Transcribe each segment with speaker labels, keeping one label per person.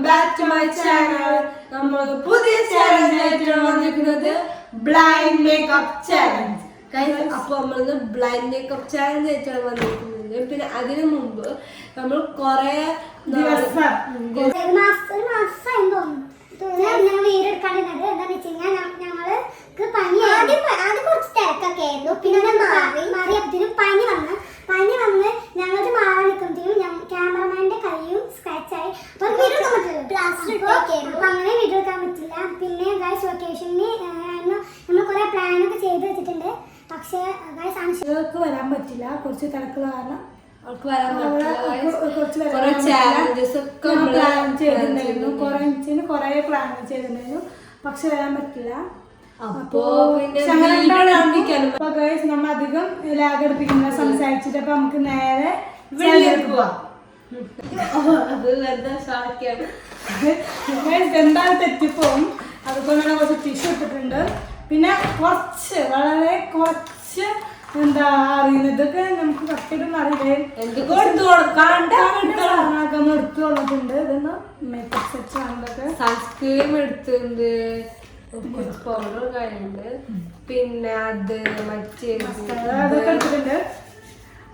Speaker 1: back to my channel. നമ്മൾ പുതിയ challenge ആയിട്ടാണ് വന്നിരിക്കുന്നത്, ബ്ലൈൻഡ് മേക്കപ്പ് ചാലഞ്ച്. അപ്പോൾ നമ്മൾ ബ്ലൈൻഡ് മേക്കപ്പ് ചാലഞ്ച് ആയിട്ടാണ് വന്നിരിക്കുന്നത്. പിന്നെ അതിനു മുമ്പ് നമ്മൾ കുറെ
Speaker 2: പനി വന്ന് ഞങ്ങൾക്ക് മാറാൻ നിൽക്കുമ്പോഴത്തേക്കും ക്യാമറമാന്റെ കൈയും സ്ക്രാച്ച് ആയി അങ്ങനെ വീഡിയോ എടുക്കാൻ പറ്റില്ല. പിന്നെ ഗൈസ് വെക്കേഷന് നമ്മൾ കുറെ പ്ലാനൊക്കെ ചെയ്ത് വെച്ചിട്ടുണ്ട്. പക്ഷേ ഗൈസ് ആൺകുട്ടികൾക്ക് വരാൻ പറ്റില്ല, കുറച്ച് തിരക്കുള്ള കാരണം
Speaker 1: അവർക്ക് വരാൻ പറ്റില്ല.
Speaker 2: കുറെ പ്ലാൻ ചെയ്തിട്ടുണ്ടായിരുന്നു, പക്ഷെ വരാൻ പറ്റില്ല. നമ്മ അധികം ലാഗ് എടുപ്പിക്കുന്ന സംസാരിച്ചിട്ട് അപ്പൊ നമുക്ക് നേരെ എന്തായാലും തെറ്റിപ്പോവും. അതുകൊണ്ടാണ് കുറച്ച് ടിഷ്യൂ ഇട്ടിട്ടുണ്ട്. പിന്നെ വളരെ കുറച്ച് എന്താ അറിയുന്നത്, ഇതൊക്കെ നമുക്ക് കറക്റ്റായിട്ടൊന്നും അറിയില്ലേ, എടുത്തു വന്നിട്ടുണ്ട്. ഇതൊന്ന് മേക്കപ്പ് സെറ്റ് ആണതൊക്കെ,
Speaker 1: സൺസ്ക്രീം എടുത്തിട്ടുണ്ട്, പൗഡർ കാര്യമുണ്ട്, പിന്നെ അത് മറ്റേ
Speaker 2: അതൊക്കെ എടുത്തിട്ടുണ്ട്.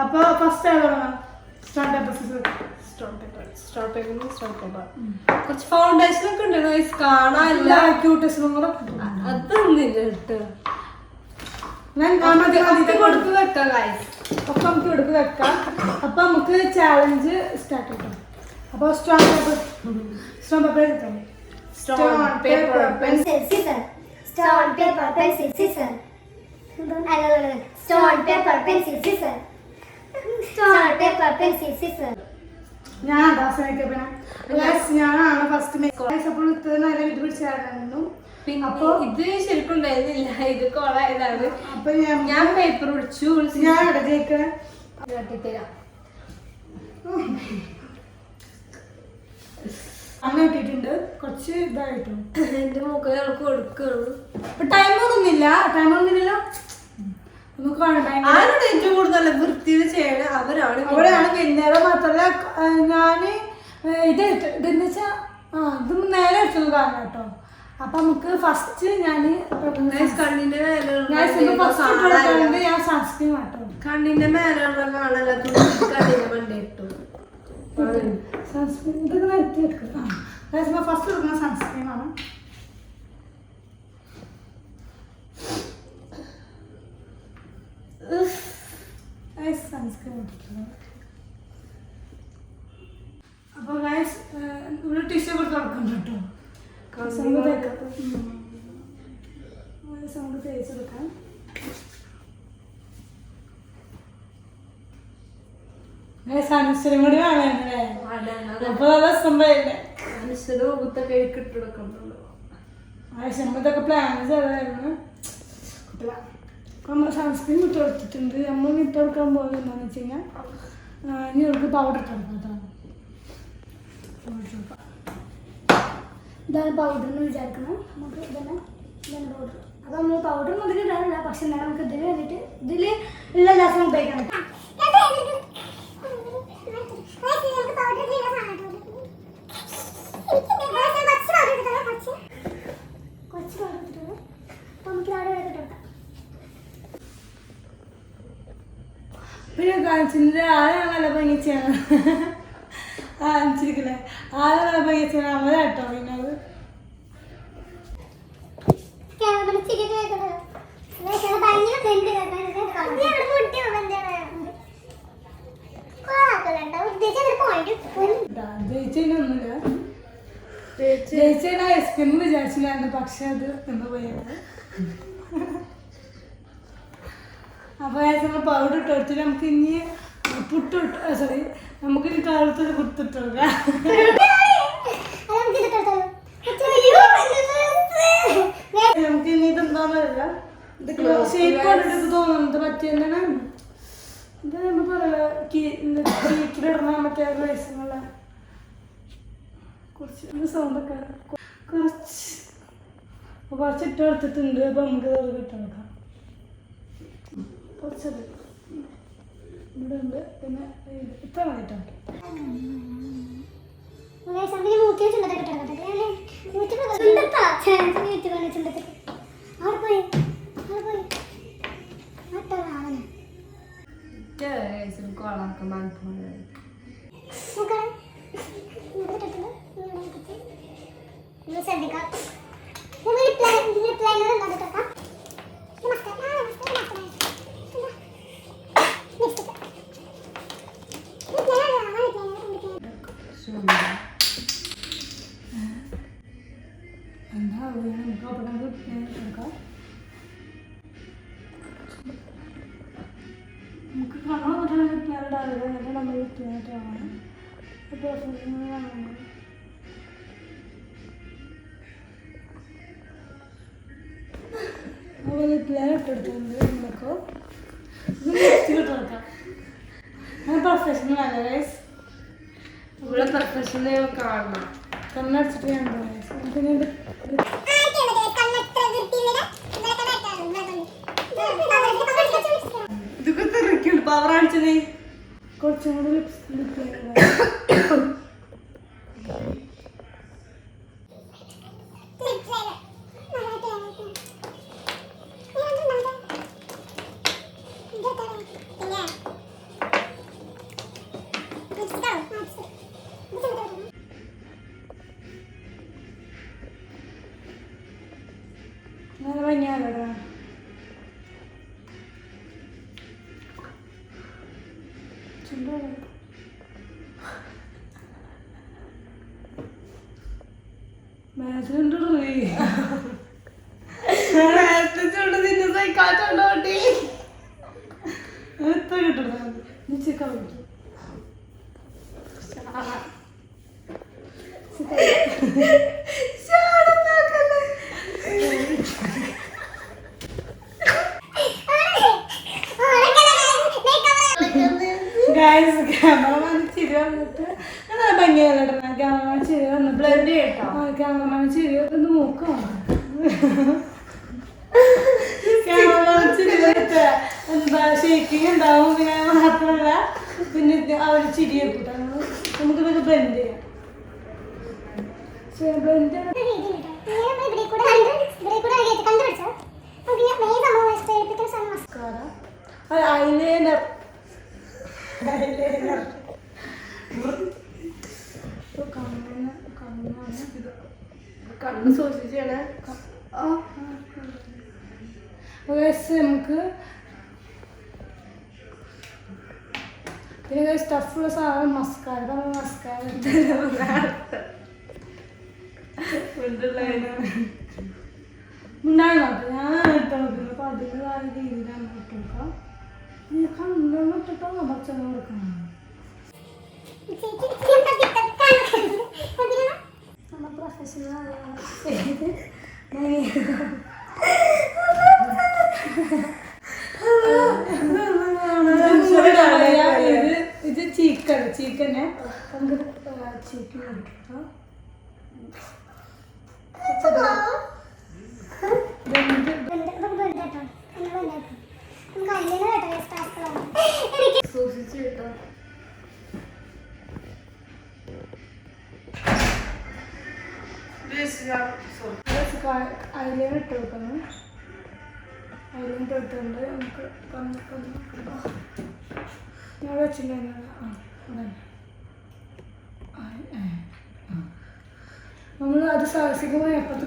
Speaker 2: അപ്പൊ ഫസ്റ്റ്
Speaker 1: കുറച്ച് ഫൗണ്ടേഷൻ ഒക്കെ ഉണ്ട്, കാണാനില്ല.
Speaker 2: ക്യൂട്ടസും കൂടെ
Speaker 1: അതൊന്നില്ല കേട്ടോ.
Speaker 2: കൊടുത്ത് വെക്കാം ഗൈസ്, ഒക്കെ നമുക്ക് കൊടുത്ത് വെക്കാം. അപ്പൊ നമുക്ക് ചാലഞ്ച് സ്റ്റാർട്ട് ചെയ്യാം. അപ്പൊ സ്ട്രോങ് പേപ്പർ എടുക്കാം. Stone, paper, pencil, scissor. Stone, paper, pencil, scissor. Stone, paper, pencil, scissor. Stone, paper, pencil, scissor. ഞാനാണ് ഫസ്റ്റ് പിടിച്ചായിരുന്നു.
Speaker 1: അപ്പൊ ഇത് ശരിക്കും ഉണ്ടായിരുന്നില്ല, ഇത് കൊളായതാണ്.
Speaker 2: അപ്പൊ
Speaker 1: ഞാൻ പേപ്പർ പിടിച്ചു,
Speaker 2: ഞാൻ ജയിക്കണം. അന്ന് കിട്ടിയിട്ടുണ്ട്, കുറച്ച് ഇതായിട്ടും
Speaker 1: എന്റെ മുഖം കൊടുക്കണം.
Speaker 2: ടൈമൊന്നുമില്ല, ടൈമൊന്നുമില്ലല്ലോ.
Speaker 1: ആരോട് ഏറ്റവും കൂടുതൽ വൃത്തിയിൽ ചെയ്യണേ അവരാണ്.
Speaker 2: വൈകുന്നേരം മാത്രല്ല ഞാന് ഇതെന്ന് വെച്ചാ ഇത് നേരെ എടുത്തത് കാരണം കേട്ടോ. അപ്പൊ നമുക്ക് ഫസ്റ്റ് ഞാന്
Speaker 1: കണ്ണിന്റെ
Speaker 2: ഞാൻ സൺസ്ക്രീൻ കേട്ടോ.
Speaker 1: കണ്ണിന്റെ മേലുള്ള കാണാൻ കണ്ണിന്റെ മണ്ടേ ഇട്ടു.
Speaker 2: സൺസ്ക്രീൻ ഇതൊക്കെ നിർത്തി വെക്കുക. ഫസ്റ്റ് എടുക്കുന്ന സൺസ്ക്രീൻ ആണ്. സൺസ്ക്രീൻ അപ്പൊ ഗൈസ് ഒരു ടിഷ്യൂ കൊടുത്ത് കൊടുക്കണം കേട്ടോ. നമുക്ക് തേച്ചെടുക്കാം. അനുസരം കൂടി വേണല്ലേ, അപ്പൊ രസം പോയില്ലേ.
Speaker 1: അനുസരിച്ച് മുഖത്തൊക്കെ ഇട്ടെടുക്കുന്നുള്ളൂ.
Speaker 2: ആവശ്യമ്പതൊക്കെ പ്ലാൻ ചെയ്തായിരുന്നു. നമ്മൾ സൺസ്ക്രീൻ ഇട്ട് കൊടുത്തിട്ടുണ്ട്. നമ്മൾ ഇട്ട് കൊടുക്കാൻ പോകുന്നത് എന്താണെന്ന് വെച്ച് കഴിഞ്ഞാൽ ഇനി നമുക്ക് പൗഡർ ഇട്ട് കൊടുക്കാം. ഇതാണ് പൗഡർ എന്ന് വിചാരിക്കണം. നമുക്ക് ഇതാണ് പൗഡർ. അപ്പോൾ നമ്മൾ പൗഡർ മുതൽ ഇടാറില്ല, പക്ഷെ എന്നാൽ നമുക്ക് ഇതിൽ വേണ്ടിയിട്ട് ഇതിൽ ഉള്ള ഗ്ലാസ് ഉപയോഗിക്കണം. പിന്നെ കാണിച്ചിട്ട് ആരാണ് നല്ല ഭംഗിച്ചാണ് കാണിച്ചിരിക്കണേ. ആരാണ് നല്ല ഭംഗിച്ചാണ് അവരെ കേട്ടോ. പിന്നെ അത് ജയിച്ചതിനൊന്നുമില്ല. ജയിച്ചതിന് ഐസ്ക്രീം വിചാരിച്ചില്ലായിരുന്നു, പക്ഷെ അത് എന്താ പോയത്. അപ്പൊ നമ്മൾ പൗഡർ ഇട്ട് കൊടുത്തിട്ട് നമുക്ക് ഇനി നമുക്ക് ഇനി കാലത്തൊരു കുത്തിട്ട് കൊടുക്കാം. നമുക്ക് ഇനി ഇതെന്താന്നറിയില്ല, ഇത് ഷേപ്പ് കണ്ടിട്ട് തോന്നുന്നത് പറ്റിയെന്നാണ്. ഇത് നമ്മൾ പറയാ കേക്കിലിടണ മറ്റേ റൈസിനുള്ള കുറച്ച് സൗണ്ടൊക്കെ കുറച്ച് ഇട്ട് കൊടുത്തിട്ടുണ്ട്. അപ്പൊ നമുക്ക് ഇട്ട് കൊടുക്കാം. കുറച്ചത് ഇവിടെ ഉണ്ട്. പിന്നെ ഇത്ര മതിട്ടോ.
Speaker 1: കോളാക്കമാൻ പോകുന്നത്
Speaker 2: എന്താ നമുക്ക് അപ്പം നമുക്ക് കാണാൻ പറ്റുന്ന പ്ലാനുണ്ടാവില്ല എന്നിട്ട് നമ്മൾ പ്ലാനായിട്ട് കാണാം അപ്പോൾ പ്ലാൻ ഇട്ടെടുത്തുകൊണ്ട് നമുക്ക് ഇട്ടെടുക്കാം ഞാൻ പ്രൊഫഷണൽ അല്ല ഗൈസ്
Speaker 1: ഇവിടെ പ്രൊഫഷണൽ കാണണം
Speaker 2: കണ്ണടച്ചിട്ട് ഞാൻ
Speaker 1: ഇതൊക്കെ തിരക്കുണ്ട് പവർ കാണിച്ചത്
Speaker 2: കുറച്ചും കൂടി നല്ല ഭംഗിയാണല്ലോ ചുണ്ടോളൂ മാച്ചുണ്ടോ
Speaker 1: ചൂട് നിന്നെ സൈക്കാച്ചോണ്ടോട്ടി
Speaker 2: എത്ര കിട്ടണം നീ ചിക്കൻ കിട്ടും ക്യാമറമാൻ ചിരി വന്നിട്ട് നല്ല ഭംഗിയല്ലോ ക്യാമറമാൻ ചിരി വന്നിട്ട്
Speaker 1: ബ്ലെൻഡ് ചെയ്യട്ടോ
Speaker 2: ക്യാമറമാൻ ചിരി ഒന്ന് നോക്കാം ക്യാമറമാൻ ചിരി വന്നിട്ട് എന്താ ഷേക്കിങ് ഉണ്ടാവും പിന്നെ മാത്രമല്ല പിന്നെ അവർ ചിരിയെ കൂട്ടാം നമുക്ക് ഇതൊക്കെ ബ്ലെൻഡ് ചെയ്യാം ബ്ലെൻഡ് ഐലൈനർ
Speaker 1: കണ്ണ് സൂക്ഷിച്ചാണ്
Speaker 2: നമുക്ക് പിന്നെ സ്റ്റഫുള്ള സാധനം മസ്കാര മസ്കാര ഉണ്ടായി നോക്കാം ഞാൻ ഇട്ട് നോക്കുന്നത് അപ്പോൾ അതിൻ്റെതായ രീതിയിലാണ് ഇട്ട് നോക്കാം കണ്ണൊന്നും ഇട്ടിട്ടോ ഭക്ഷണം കൊടുക്കണം നമ്മൾ പ്രൊഫഷണൽ ഇത് ചീക്കനെ നമുക്ക് ചീക്കൻ കൊടുക്കാം
Speaker 1: സൂക്ഷിച്ചു കേട്ടോ
Speaker 2: ഐലൈനർ ഇട്ട് കൊടുക്കണം ഐലൈനർ ഇട്ടുകൊണ്ട് നമുക്ക് ഞാൻ വെച്ചിട്ടുണ്ടായിരുന്നു നമ്മൾ അത് സാഹസികമായി എപ്പോഴത്തെ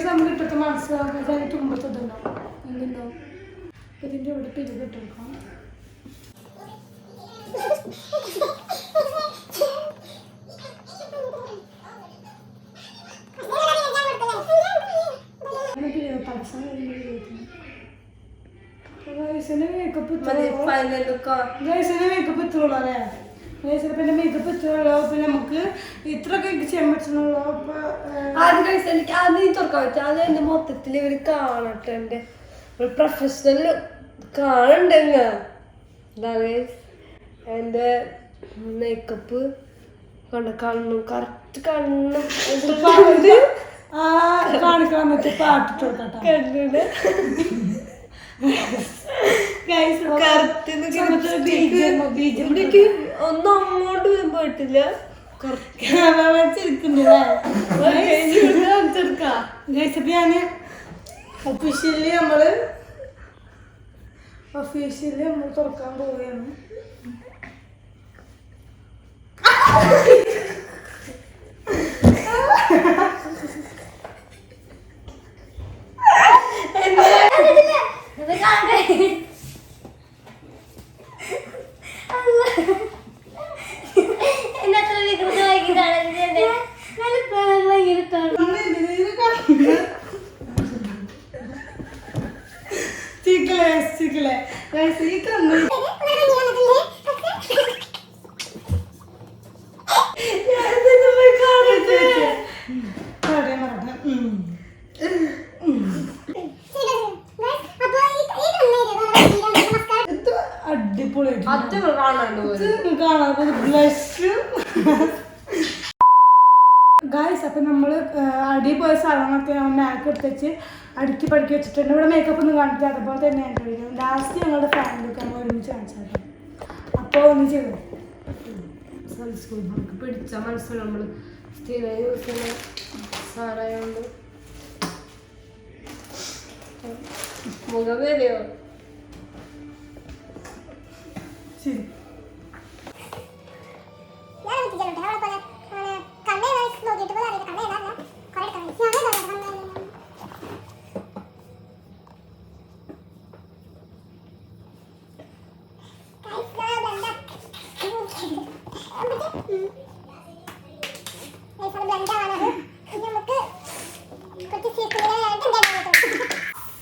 Speaker 2: നമുക്ക് ഇട്ടത്തെ മനസ്സിലാക്കാൻ തുമ്പത്തുണ്ടാവും എന്തുണ്ടാവും ഇതിൻ്റെ ഇവിടെ പിരിവിട്ടെടുക്കാം മേക്കപ്പ് ഇത്രയുള്ളൂ അല്ലേ പിന്നെ മേക്കപ്പ് ഇത്രയുള്ളൂ പിന്നെ നമുക്ക് ഇത്രയൊക്കെ ചെയ്യാൻ പറ്റുന്നുള്ളൂ അപ്പൊ
Speaker 1: ആദ്യം കഴിച്ചാൽ എനിക്ക് ആദ്യം തുറക്കാൻ പറ്റും അത് എന്റെ മൊത്തത്തിൽ ഇവര് കാണട്ടെ എന്റെ പ്രൊഫഷണൽ കാണണ്ടെങ്ങ എന്റെ മേക്കപ്പ് കണ്ണും കറക്റ്റ് കണ്ണും
Speaker 2: കാണിക്കാൻ പറ്റിയ പാട്ടിട്ട് കൊടുക്കട്ടെ.
Speaker 1: കണ്ണിന് ഒന്നും അങ്ങോട്ട് പോയിട്ടില്ല.
Speaker 2: ഞാന് ഒഫീഷ്യലി നമ്മള് തുറക്കാൻ പോവുകയാണ്. ഗായ്സ്, അപ്പം നമ്മൾ അടി പോയ സാധനങ്ങളൊക്കെ നമ്മൾ മേക്കപ്പ് എടുത്ത് വെച്ച് അടുക്കി പഠിക്കി വെച്ചിട്ടുണ്ട്. ഇവിടെ മേക്കപ്പ് ഒന്നും കാണിച്ചില്ല, അതുപോലെ തന്നെയാണ് കഴിക്കുന്നത്. ലാസ്റ്റ് ഞങ്ങളുടെ ഫാമിലിയൊക്കെ നമ്മൾ ഒരുമിച്ച് കാണിച്ചാൽ അപ്പോൾ ഒന്ന് ചെയ്തു
Speaker 1: സൺസ്ക്രീൻ നമുക്ക് പിടിച്ച മനസ്സിൽ നമ്മൾ സ്ഥിരം യൂസ് ചെയ്യുന്ന സാറായോണ്ട് മുഖം വരെയോ
Speaker 2: ശരി.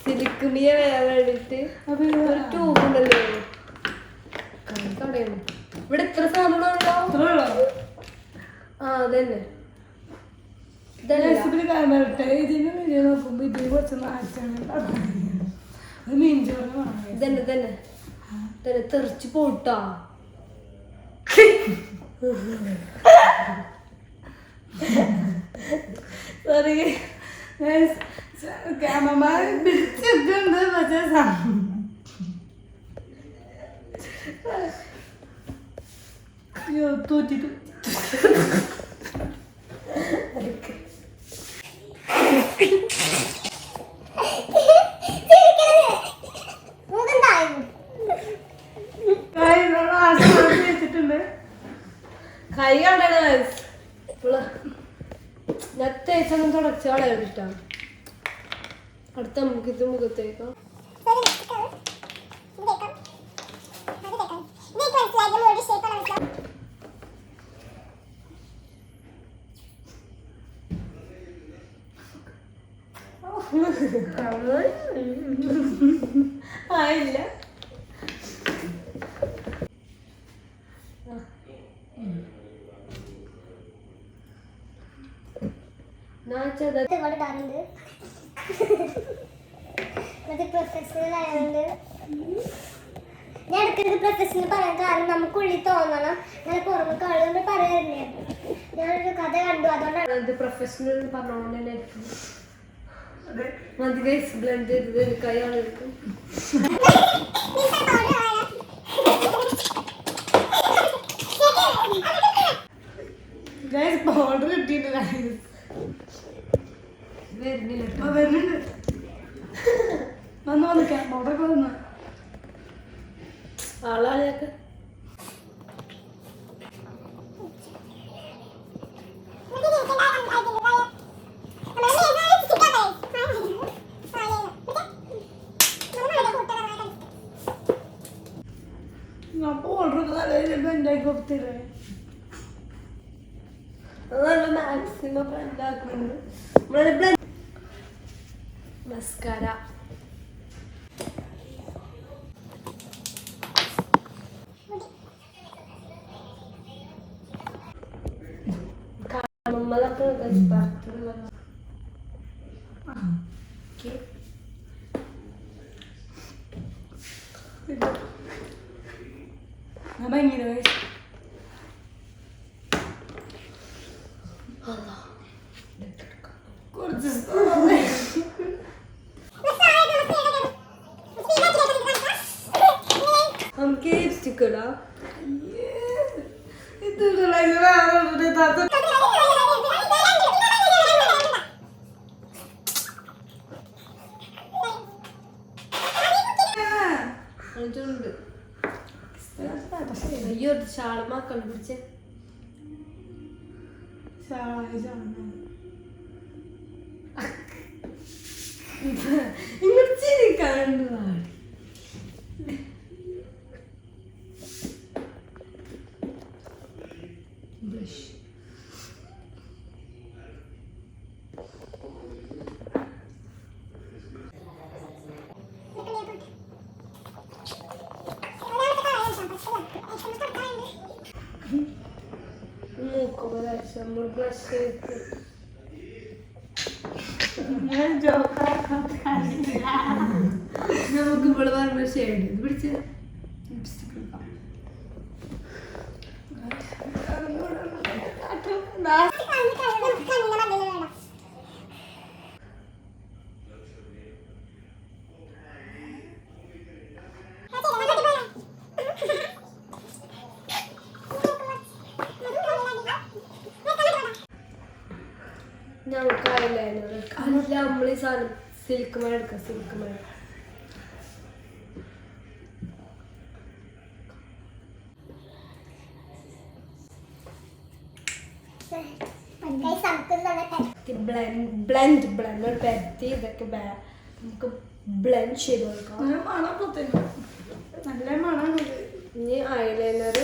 Speaker 1: സിലിക്കുമിയ വരാൻ വേണ്ടിട്ട് ഒരു ട്യൂബ് ഉണ്ടല്ലോ കടയാണ്. ഇവിടെ എത്ര സാധനങ്ങളുണ്ടോ? ആ അതന്നെ
Speaker 2: ഇതിന് നോക്കുമ്പോ ഇതിന് കുറച്ച്
Speaker 1: ഇതന്നെ തന്നെ തന്നെ തെറിച്ച് പോട്ടാ. സോറി
Speaker 2: ക്യാമറമാൻ പിടിച്ചിട്ടുണ്ട്. പക്ഷേ തോറ്റിട്ടു. വെച്ചിട്ടുണ്ട്.
Speaker 1: കൈ കണ്ടാണ് ഞാൻ തേച്ചൊന്നും തുടച്ച് കളയാണ്ടിട്ടാണ്. അടുത്ത നമുക്ക് ഇത് മുഖത്തേക്കാം. ആയില്ല.
Speaker 3: ഞാൻ എടുക്കുന്നത് പ്രൊഫഷണൽ പറയാൻ കാരണം നമുക്കുള്ളിൽ തോന്നണം. ഞാൻ പുറമെ കളികൊണ്ട് പറയാറില്ലേ. ഞാനൊരു കഥ കണ്ടു, അതുകൊണ്ടാണ്
Speaker 1: പ്രൊഫഷണൽ പറഞ്ഞോണ്ട് മതി ഗൈസ്. ബ്ലെൻഡ് ചെയ്തത് കൈയാണ് എടുക്കും.
Speaker 2: പൗഡർ കിട്ടിയിട്ടില്ല. വരുന്നുണ്ട്. വന്ന് വന്നിക്കാം പൗഡറൊക്കെ വന്ന്
Speaker 1: ആളാളിയൊക്കെ
Speaker 2: പൗഡറൊക്കെ ഉണ്ടാക്കി കൊടുത്തില്ലേ.
Speaker 1: അതല്ല മാക്സിമം ഉണ്ടാക്കുന്നുണ്ട്. മസ്കാര നമ്മളൊക്കെ
Speaker 2: ഭയങ്കര കുറച്ച്
Speaker 1: നമുക്ക് ലിപ്സ്റ്റിക് ഇടാം.
Speaker 2: ഇത് വേറെ താത്ത
Speaker 1: ഉണ്ട്. അയ്യോ ഷാളമാ കണ്ടുപിടിച്ചേ. ഇങ്ങോട്ട് ചിരിക്കാണ്ട് ബ്രഷ്. ബ്രഷ് നമുക്ക് ഇവിടെ പറഞ്ഞ ഷെയ്ഡ് പിടിച്ച് ലിപ്സ്റ്റിക് എടുക്കാം. ഞങ്ങൾക്ക് ഐലൈനർ അല്ല നമ്മൾ ഈ സാധനം സിൽക്ക് മഴ എടുക്കാം. സിൽക്ക് മഴ ബ്ലെൻഡ് പരത്തി ഇതൊക്കെ നമുക്ക് ബ്ലെൻഡ് ചെയ്ത് കൊടുക്കാം.
Speaker 2: നല്ല മണമാണ്.
Speaker 1: ഇനി ഐലൈനർ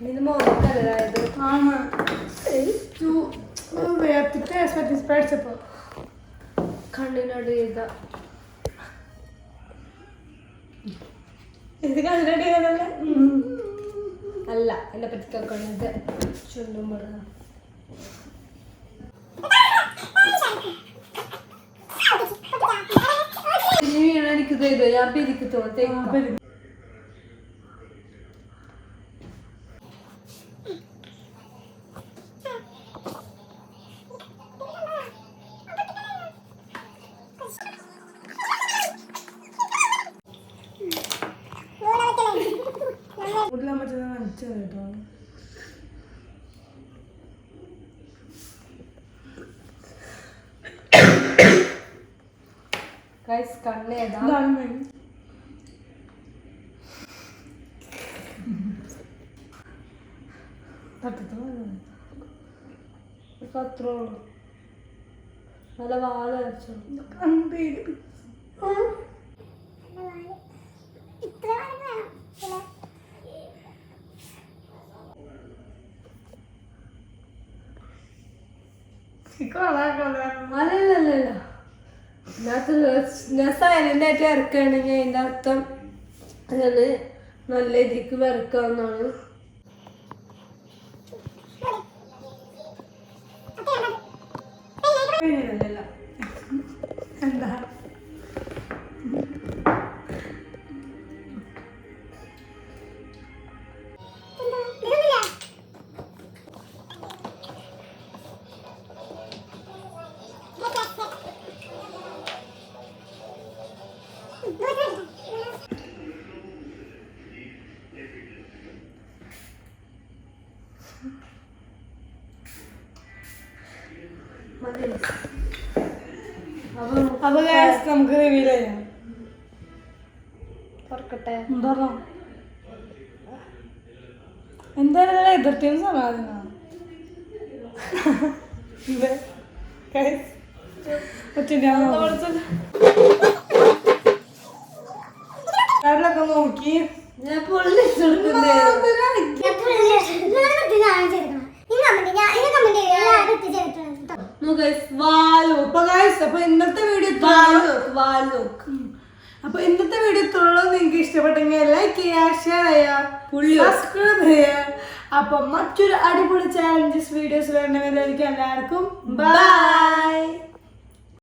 Speaker 1: ഇത് മോനെ കളറായത് കണ്ണിനോട് ചെയ്ത ഇത് കണ്ണിനോട് ചെയ്തല്ലേ അല്ല എന്നെ പറ്റിക്കൊള്ളത് ചുണ്ടും മുളക. എനിക്ക് ചെയ്തോ ഞാൻ പിരിക്ക് തോന്നേ.
Speaker 2: കേട്ടോ
Speaker 1: ഗൈസ് കണ്ണ് ഏതാ? അത്രേ ഉള്ളൂ. നല്ല വാഴ വെച്ചോ. അല്ലല്ലല്ല ഞാൻ സൈലന്റ് ആയിട്ട് ഇറക്കുകയാണെങ്കിൽ അതിൻ്റെ അർത്ഥം അതാണ് നല്ല ഇതിക്ക് വരക്കാന്നാണ്.
Speaker 2: എന്താ അപ്പൊ നമുക്ക് റിവീൽ ചെയ്യാം.
Speaker 1: തുറക്കട്ടെ.
Speaker 2: എന്തായാലും എതിർത്തിയും സമാധാനമാണ്. നോക്കി
Speaker 1: ഞാൻ പൊള്ളിച്ചെടുക്കുന്നേ.
Speaker 2: അപ്പൊ ഇന്നത്തെ വീഡിയോ ഇത്രയുള്ളൂ. നിങ്ങൾക്ക് ഇഷ്ടപ്പെട്ടെങ്കിൽ ലൈക്ക് ചെയ്യുക, ഷെയർ ചെയ്യുക, സബ്സ്ക്രൈബ് ചെയ്യുക. അപ്പൊ മറ്റൊരു അടിപൊളി ചാലഞ്ചസ് വീഡിയോസ് വേണ്ടവരായിരിക്കും. എല്ലാവർക്കും ബൈ.